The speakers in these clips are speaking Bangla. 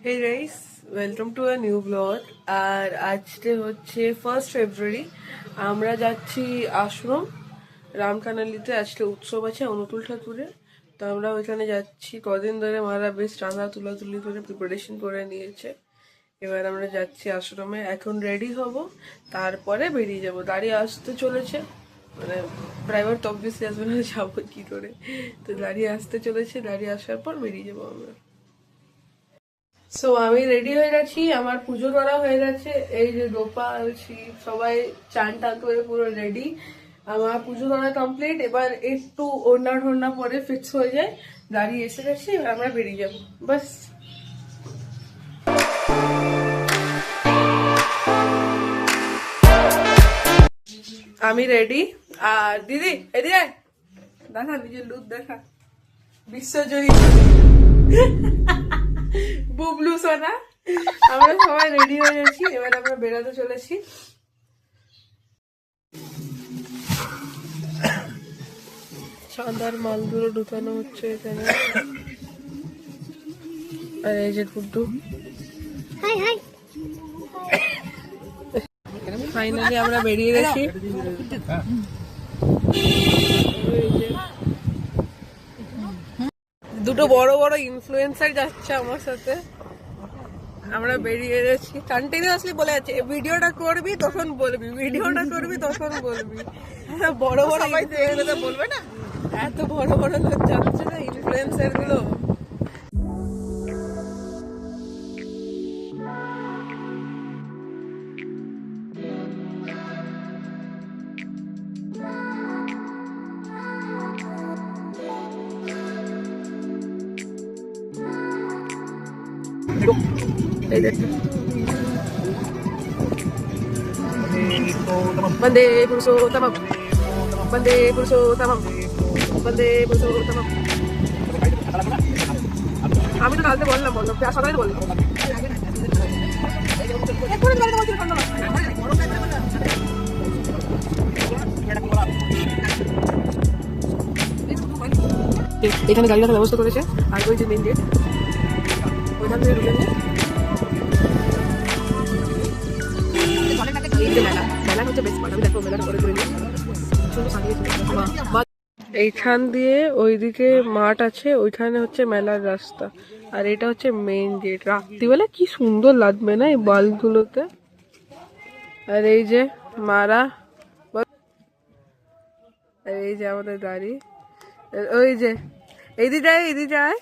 Hey guys, welcome to a new blog. আর আজকে হচ্ছে 1 ফেব্রুয়ারি। আমরা যাচ্ছি আশ্রম রামকানালিতে। আজকে উৎসব আছে অনুকূল ঠাকুরের, তো আমরা ওইখানে যাচ্ছি। কদিন ধরে মারা বেশ চাঁদা তুলাতুলি করে প্রিপারেশন করে নিয়েছে। এবার আমরা যাচ্ছি আশ্রমে, এখন রেডি হব, তারপরে বেরিয়ে যাব। গাড়ি আসতে চলেছে, মানে ড্রাইভার তো অবভিয়াসলি আসবে না, যাবো কি করে। তো গাড়ি আসতে চলেছে, গাড়ি আসার পর বেরিয়ে যাবো আমরা। সো আমি রেডি হয়ে গেছি, আমার পুজো করা হয়ে গেছে। এই যে গোপাল শিব সবাই চান টান করে পুরো রেডি। আমার পুজো করা কমপ্লিট। এবার একটু ওড়না ঠোড়না পরে ফিক্স হয়ে যায়, গাড়ি এসে গেছে, এবার আমরা বেরিয়ে যাবো বাস। আমি রেডি। আর দিদি এদিকে দেখা, নিজের লুক দেখা, বিশ্বজয়ী বুবলু সোনা। আমরা সবাই রেডি হয়ে গেছি, এবার আমরা বেরোতে চলেছি। চাঁদার মালগুলো ঢুকানো হচ্ছে এখানে। আর এই যে গুড্ডু, ফাইনালি আমরা বেরিয়ে গেছি। দুটো বড় বড় ইনফ্লুয়েন্সার যাচ্ছে আমার সাথে। আমরা বেরিয়ে গেছি, কন্টিনিউয়াসলি বলে যাচ্ছে ভিডিওটা করবি তখন বলবি, ভিডিওটা করবি তখন বলবি। বড় বড় বলবে না, এত বড় বড় লোক যাচ্ছে না ইনফ্লুয়েন্সার গুলো। বন্দে পুরুষোত্তমম, বন্দে পুরুষোত্তমম, বন্দে পুরুষোত্তমম। আমি তো কালকে বললাম সকালে তো বললাম। এখানে গাড়ি রাখার ব্যবস্থা করেছে। আর ওই যে মেন গেট, ওইখান থেকে ঢুকে নিয়ে এইখান দিয়ে ওইদিকে মাঠ আছে, ওইখানে হচ্ছে মেলার রাস্তা। আর এটা হচ্ছে মেইন গেট। রাত্রিবেলা কি সুন্দর লাগবে না এই বাল্ব গুলোতে। আর এই যে মারা, আর এই যে আমাদের গাড়ি। ওই যে এইদিকে আয়, এইদিকে আয়,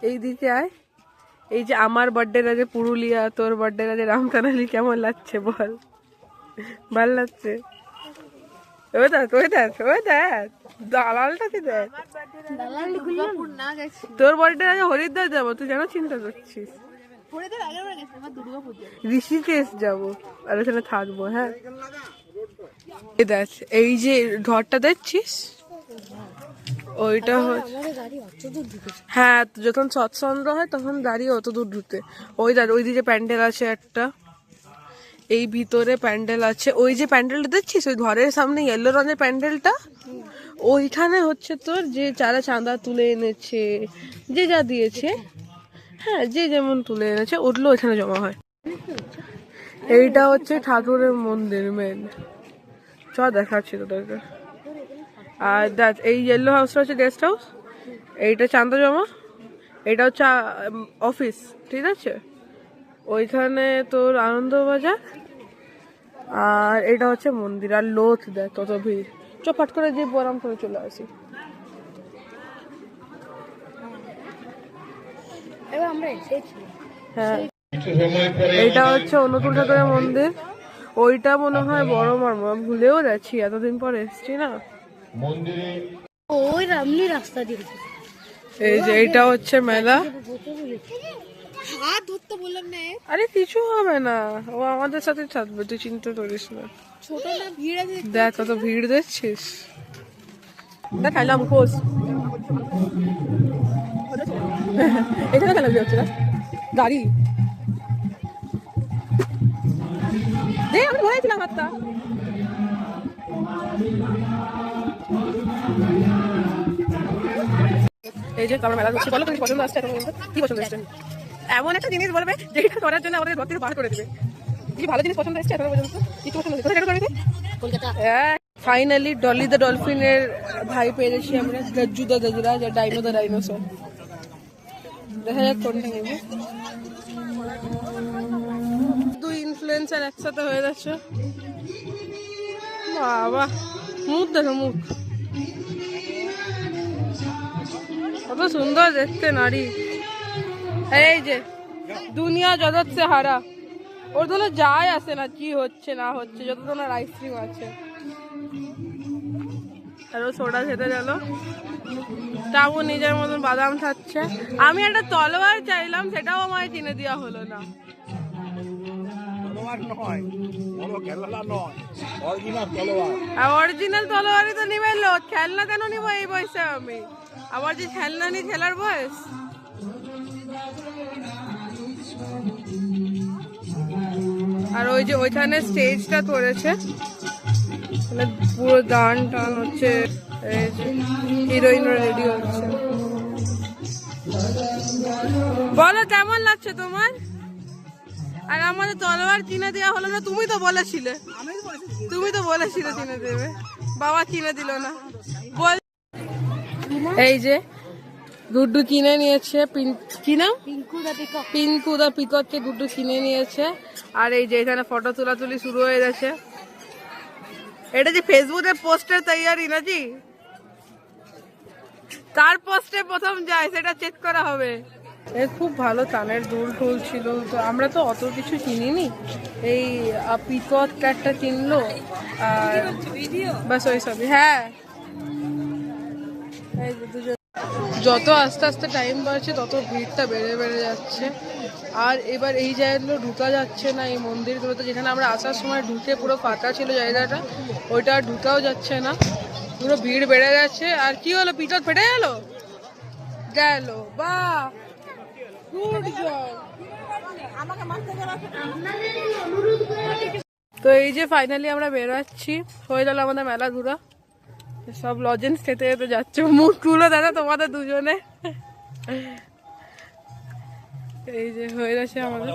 এইদিকে আয়। এই যে আমার বার্থডে আছে পুরুলিয়া, তোর বার্থডে আছে রামকানালি, কেমন লাগছে বল? ভাল লাগছে? ওই দেখ, ওই দেখ, ওই দেখ, দালালটা কি দেখ। তোর বার্থডে আছে হরিদ্বার যাবো, তুই কেন চিন্তা করছিস? ঋষিকেশ যাবো, আর ওখানে থাকবো। হ্যাঁ দেখ, এই যে ঘরটা দেখছিস, ওইটা হ্যাঁ, যখন সৎসঙ্গ হয় তখন গাড়ি অত দূর ঢুকে। ওই দেখ, ওই দিকে প্যান্ডেল আছে একটা, এই ভিতরে প্যান্ডেল আছে। ওই যে প্যান্ডেলটা দেখছিস, ওই ঘরের সামনে ইয়েলো রঙের প্যান্ডেলটা, ওইখানে হচ্ছে তোর যে যারা চাঁদা তুলে এনেছে, যে যা দিয়েছে, হ্যাঁ যে যেমন তুলে এনেছে, ওগুলো ওইখানে জমা হয়। এইটা হচ্ছে ঠাকুরের মন্দির মেন, চ দেখাচ্ছি তোদেরকে। আর দেখ, এই ইয়েলো হাউসটা হচ্ছে গেস্ট হাউস, এইটা চাঁদা জমা, এটা হচ্ছে অফিস, ঠিক আছে। ওইখানে তোর আনন্দবাজার, আর এটা হচ্ছে মন্দির। আর লোথ দেখ কত ভিড়, চপাট করে যে বরাম করে চলে আসি। হ্যাঁ, এটা হচ্ছে অনুকূল ঠাকুরের মন্দির। ওইটা মনে হয় বড় মারমা, ভুলেও যাচ্ছি, এতদিন পর এসছি না। ওই রামলি রাস্তা দিয়ে। এই যে এটা হচ্ছে মেলা। হাত ধরতে বললাম না। আরে কিছু হবে না, ও আমাদের সাথে থাকবে, তুই চিন্তা করিস না। ছোট না, ভিড় আছে দেখ কত ভিড় দেখছিস। দেখ খাইলাম খোঁজ, এখানে খেলা হচ্ছে না গাড়ি। দেখ আমি ধরেছিলাম হাতটা। এই যে আমরা মেলা করছি, বলো তুমি পছন্দ আসছে এখন পর্যন্ত? কি পছন্দ আসছে? এমন একটা জিনিস বলবে যেটা করার জন্য আমাদের ভর্তি বার করে দেবে। কি ভালো জিনিস পছন্দ আসছে এখন পর্যন্ত? কিছু পছন্দ হচ্ছে কোথায় করবে? কলকাতা। ফাইনালি ডলি দ্য ডলফিনের ভাই পেয়েছি আমরা, গজ্জু দ্য গজরা, যা ডাইনো দ্য ডাইনোসর। দেখা যাক কোনটা নেবে। দুই ইনফ্লুয়েন্সার একসাথে হয়ে যাচ্ছে। বাবা, মুখ দেখো মুখ, কত সুন্দর দেখতে নারী। এই যে দুনিয়া জগৎ সে হারা, ওর ধরো যায় আসে না কি হচ্ছে না হচ্ছে, যত তোমার আইসক্রিম আছে। আর ও সোডা খেতে গেল, তাও নিজের মতন বাদাম খাচ্ছে। আমি একটা তলোয়ার চাইলাম, সেটাও আমায় কিনে দেওয়া হলো না। অরিজিনাল তলোয়ারই তো নিবে লো, খেলনা কেন নিবো এই বয়সে আমি? আবার যে খেলনা নি খেলার বয়স। আর ওই যে ওইখানে স্টেজটা করেছে, মানে পুরো গান টান হচ্ছে, হিরোইনরা রেডি হচ্ছে। বলো কেমন লাগছে তোমার? আর আমাদের তলোয়ার কিনে দেওয়া হলো না, তুমি তো বলেছিলে, তুমি তো বলেছিলে কিনে দেবে, বাবা কিনে দিল না। বল, এই যে গুড্ডু কিনে নিয়েছে, কি নাম? পিঙ্কু দা পিককে গুড্ডু কিনে নিয়েছে। আর এই যে এখানে ফটো তোলাতুলি শুরু হয়ে গেছে। এটা যে ফেসবুকে পোস্টের তৈয়ারি নাকি, তার পোস্টে প্রথম যায় সেটা চেক করা হবে। এ খুব ভালো কানের দুল টুল ছিল, তো আমরা তো অত কিছু কিনিনি, এই পিকক একটা কিনলো আর বাস ওই সবই। হ্যাঁ, এই যে দুজন। যত আস্তে আস্তে টাইম বাড়ছে তত ভিড়টা বেড়ে বেড়ে যাচ্ছে। আর এবার এই জায়গাগুলো ঢুকা যাচ্ছে না, এই মন্দিরগুলোতে যেখানে আমরা আসার সময় ঢুকে পুরো ফাঁকা ছিল জায়গাটা, ওইটা আর ঢুকাও যাচ্ছে না, পুরো ভিড় বেড়ে গেছে। আর কি হলো, পিঠত ফেটে গেল গেল, বাহ গুড জব। তো এই যে ফাইনালি আমরা বেরোচ্ছি, হয়ে গেল আমাদের মেলা ঘুরা। সব লজেন্স খেতে খেতে যাচ্ছে, মুখ তুলো দাদা তোমাদের দুজনে। এই যে হয়ে গেছে আমাদের,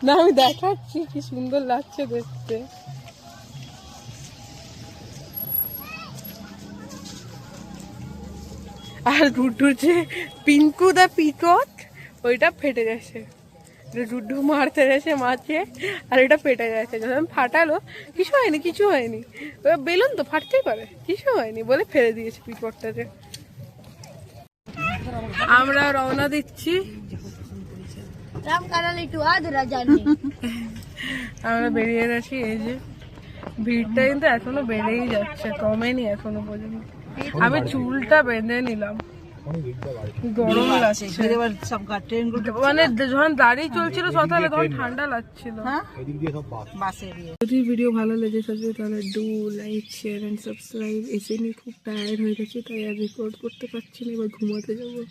না আমি দেখাচ্ছি কি সুন্দর লাগছে দেখতে। আর ডুডুর যে পিঙ্কু দা পিকক, ওইটা ফেটে গেছে, ডুডু মারতে গেছে মাছে, আর এটা ফেটে গেছে। যখন ফাটালো, কিছু হয়নি কিছু হয়নি, বেলুন তো ফাটতেই পারে, কিছু হয়নি বলে ফেলে দিয়েছে পিককটাকে। আমরা রওনা দিচ্ছি, আমরা বেরিয়ে গেছি। এই যে ভিড়টা কিন্তু এখনো বেড়েই যাচ্ছে, কমেনি এখনো পর্যন্ত। আমি চুলটা বেঁধে নিলাম, গরম লাগছে, মানে যখন দাঁড়িয়ে চলছিল সকালে তখন ঠান্ডা লাগছিল। যদি ভিডিও ভালো লেগে থাকে তাহলে do like share and subscribe. এসে নিয়ে খুব টায়ার্ড হয়ে গেছে, তাই আর রেকর্ড করতে পারছি না, এবার ঘুমাতে যাবো।